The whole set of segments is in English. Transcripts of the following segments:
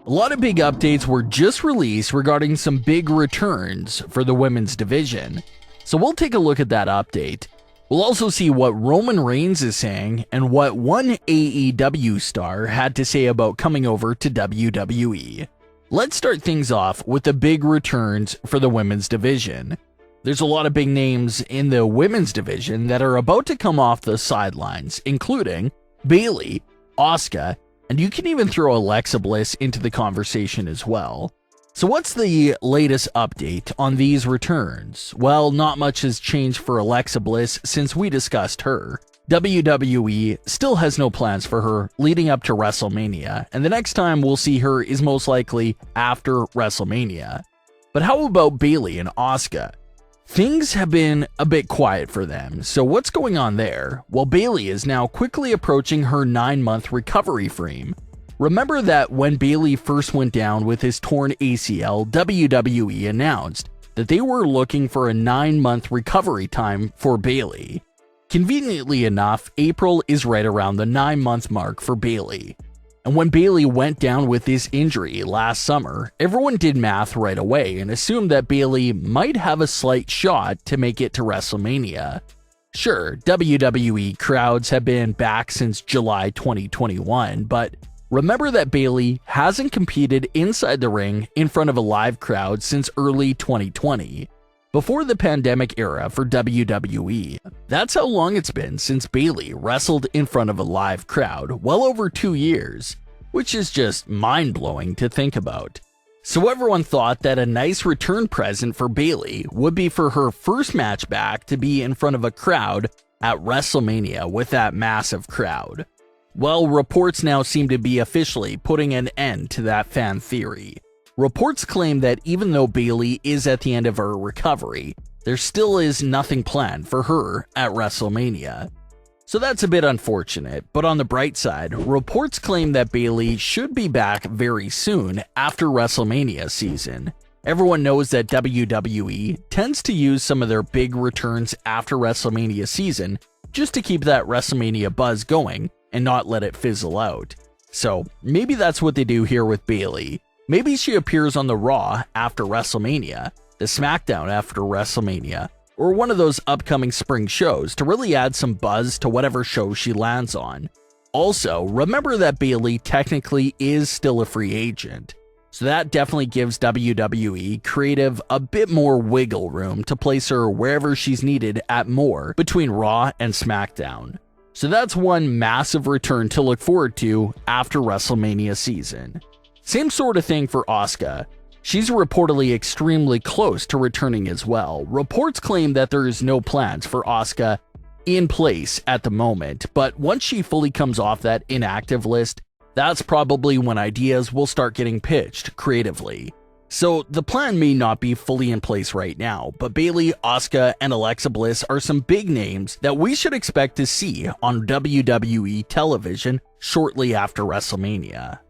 A lot of big updates were just released regarding some big returns for the women's division, so we'll take a look at that update. We'll also see what Roman Reigns is saying and what one AEW star had to say about coming over to WWE. Let's start things off with the big returns for the women's division. There's a lot of big names in the women's division that are about to come off the sidelines, including Bayley, Asuka, and you can even throw Alexa Bliss into the conversation as well. So what's the latest update on these returns? Well, not much has changed for Alexa Bliss since we discussed her. WWE still has no plans for her leading up to WrestleMania, and the next time we'll see her is most likely after WrestleMania. But how about Bayley and Asuka? Things have been a bit quiet for them, so what's going on there? Well, Bayley is now quickly approaching her 9-month recovery frame. Remember that when Bayley first went down with his torn ACL, WWE announced that they were looking for a 9-month recovery time for Bayley. Conveniently enough, April is right around the 9-month mark for Bayley. And when Bayley went down with this injury last summer, everyone did math right away and assumed that Bayley might have a slight shot to make it to WrestleMania. Sure, WWE crowds have been back since July 2021, but remember that Bayley hasn't competed inside the ring in front of a live crowd since early 2020. Before the pandemic era for WWE. That's how long it's been since Bayley wrestled in front of a live crowd, well over 2 years, which is just mind-blowing to think about. So everyone thought that a nice return present for Bayley would be for her first match back to be in front of a crowd at WrestleMania with that massive crowd. Well, reports now seem to be officially putting an end to that fan theory. Reports claim that even though Bayley is at the end of her recovery, there still is nothing planned for her at WrestleMania. So that's a bit unfortunate, but on the bright side, reports claim that Bayley should be back very soon after WrestleMania season. Everyone knows that WWE tends to use some of their big returns after WrestleMania season just to keep that WrestleMania buzz going and not let it fizzle out. So maybe that's what they do here with Bayley. Maybe she appears on the Raw after WrestleMania, the SmackDown after WrestleMania, or one of those upcoming spring shows to really add some buzz to whatever show she lands on. Also, remember that Bayley technically is still a free agent, so that definitely gives WWE creative a bit more wiggle room to place her wherever she's needed at more between Raw and SmackDown. So that's one massive return to look forward to after WrestleMania season. Same sort of thing for Asuka. She's reportedly extremely close to returning as well. Reports claim that there is no plans for Asuka in place at the moment, but once she fully comes off that inactive list, that's probably when ideas will start getting pitched creatively. So the plan may not be fully in place right now, but Bayley, Asuka, and Alexa Bliss are some big names that we should expect to see on WWE television shortly after WrestleMania.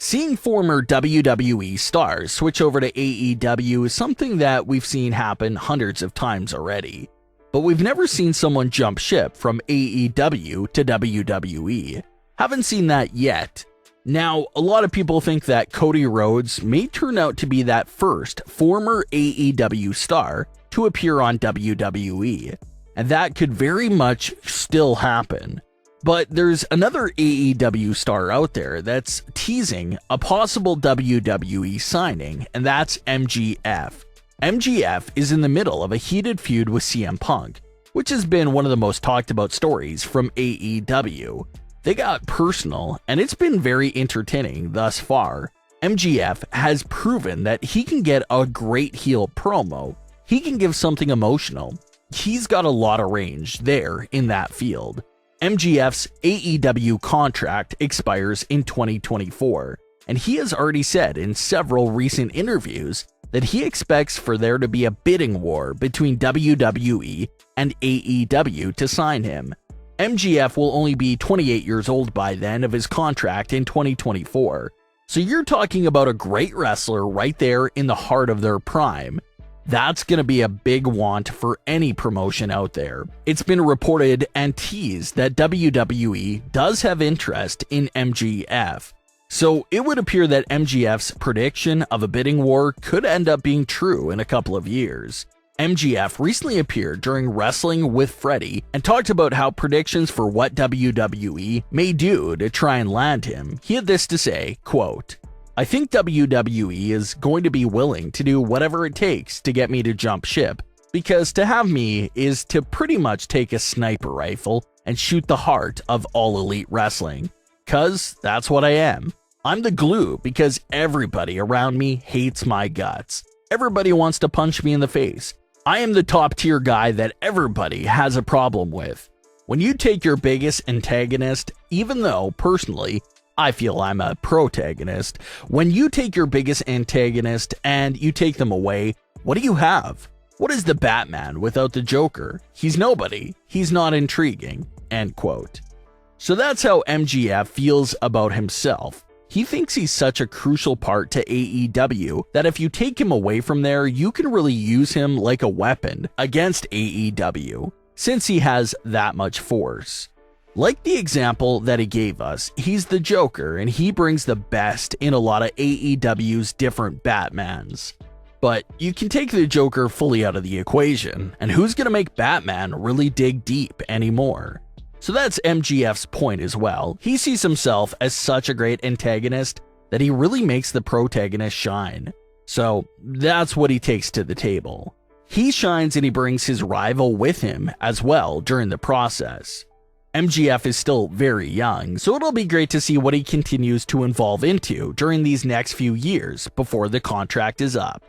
Seeing former WWE stars switch over to AEW is something that we've seen happen hundreds of times already, but we've never seen someone jump ship from AEW to WWE. Haven't seen that yet. Now, a lot of people think that Cody Rhodes may turn out to be that first former AEW star to appear on WWE, and that could very much still happen. But there's another AEW star out there that's teasing a possible WWE signing, and that's MJF. MJF is in the middle of a heated feud with CM Punk, which has been one of the most talked about stories from AEW. They got personal, and it's been very entertaining thus far. MJF has proven that he can get a great heel promo. He can give something emotional. He's got a lot of range there in that field. MJF's AEW contract expires in 2024, and he has already said in several recent interviews that he expects for there to be a bidding war between WWE and AEW to sign him. MJF will only be 28 years old by then of his contract in 2024, so you're talking about a great wrestler right there in the heart of their prime. That's going to be a big want for any promotion out there. It's been reported and teased that WWE does have interest in MJF. So it would appear that MJF's prediction of a bidding war could end up being true in a couple of years. MJF recently appeared during Wrestling with Freddie and talked about how predictions for what WWE may do to try and land him. He had this to say, quote, "I think WWE is going to be willing to do whatever it takes to get me to jump ship, because to have me is to pretty much take a sniper rifle and shoot the heart of all elite wrestling. 'Cause that's what I am. I'm the glue because everybody around me hates my guts. Everybody wants to punch me in the face. I am the top tier guy that everybody has a problem with. When you take your biggest antagonist, even though personally I feel I'm a protagonist, when you take your biggest antagonist and you take them away, what do you have? What is the Batman without the Joker? He's nobody. He's not intriguing." End quote. So that's how MJF feels about himself. He thinks he's such a crucial part to AEW that if you take him away from there, you can really use him like a weapon against AEW, since he has that much force. Like the example that he gave us, he's the Joker and he brings the best in a lot of AEW's different Batmans. But you can take the Joker fully out of the equation, and who's gonna make Batman really dig deep anymore? So that's MJF's point as well. He sees himself as such a great antagonist that he really makes the protagonist shine. So that's what he takes to the table. He shines and he brings his rival with him as well during the process. MJF is still very young, so it'll be great to see what he continues to evolve into during these next few years before the contract is up.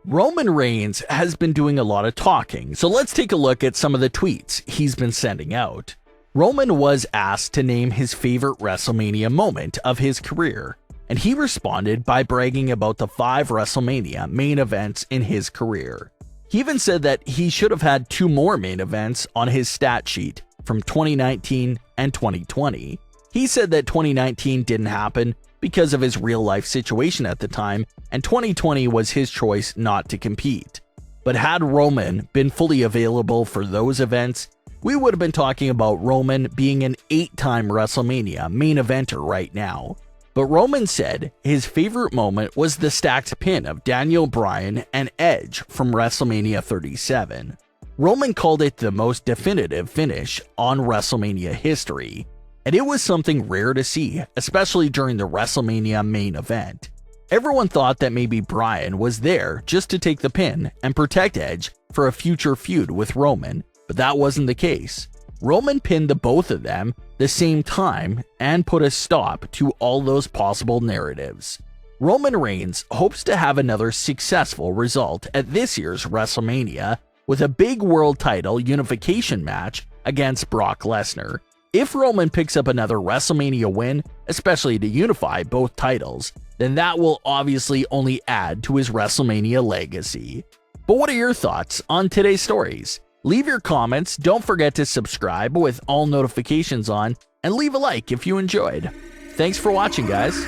Roman Reigns has been doing a lot of talking, so let's take a look at some of the tweets he's been sending out. Roman was asked to name his favorite WrestleMania moment of his career, and he responded by bragging about the 5 WrestleMania main events in his career. He even said that he should have had 2 more main events on his stat sheet from 2019 and 2020. He said that 2019 didn't happen because of his real-life situation at the time, and 2020 was his choice not to compete. But had Roman been fully available for those events, we would have been talking about Roman being an 8-time WrestleMania main eventer right now. But Roman said his favorite moment was the stacked pin of Daniel Bryan and Edge from WrestleMania 37. Roman called it the most definitive finish on WrestleMania history, and it was something rare to see, especially during the WrestleMania main event. Everyone thought that maybe Bryan was there just to take the pin and protect Edge for a future feud with Roman, but that wasn't the case. Roman pinned the both of them the same time and put a stop to all those possible narratives. Roman Reigns hopes to have another successful result at this year's WrestleMania with a big world title unification match against Brock Lesnar. If Roman picks up another WrestleMania win, especially to unify both titles, then that will obviously only add to his WrestleMania legacy. But what are your thoughts on today's stories? Leave your comments, don't forget to subscribe with all notifications on, and leave a like if you enjoyed. Thanks for watching, guys.